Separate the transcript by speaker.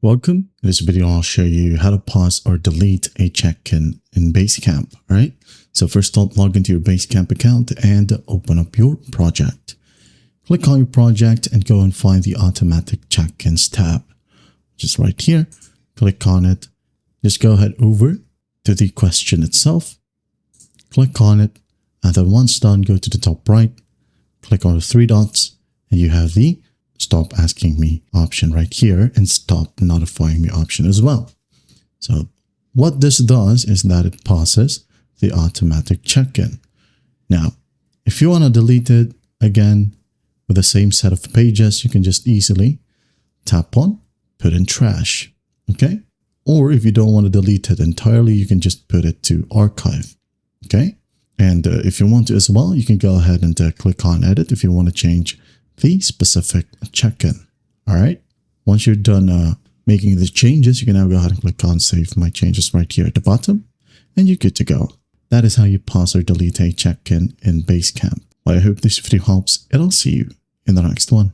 Speaker 1: Welcome. In this video, I'll show you how to pause or delete a check-in Basecamp. All right. So first off, log into your Basecamp account and open up your project. Click on your project and go and find the automatic check-ins tab, which is right here. Click on it. Just go ahead over to the question itself. Click on it. And then once done, go to the top right, click on the three dots, and you have the stop asking me option right here and stop notifying me option as well. So what this does is that it pauses the automatic check-in. Now, if you want to delete it again with the same set of pages, you can just easily tap on put in trash. Okay. Or if you don't want to delete it entirely, you can just put it to archive. Okay. And if you want to as well, you can go ahead and click on edit if you want to change the specific check-in. All right. Once you're done making the changes, you can now go ahead and click on save my changes right here at the bottom and you're good to go. That is how you pause or delete a check-in Basecamp. Well, I hope this video helps and I'll see you in the next one.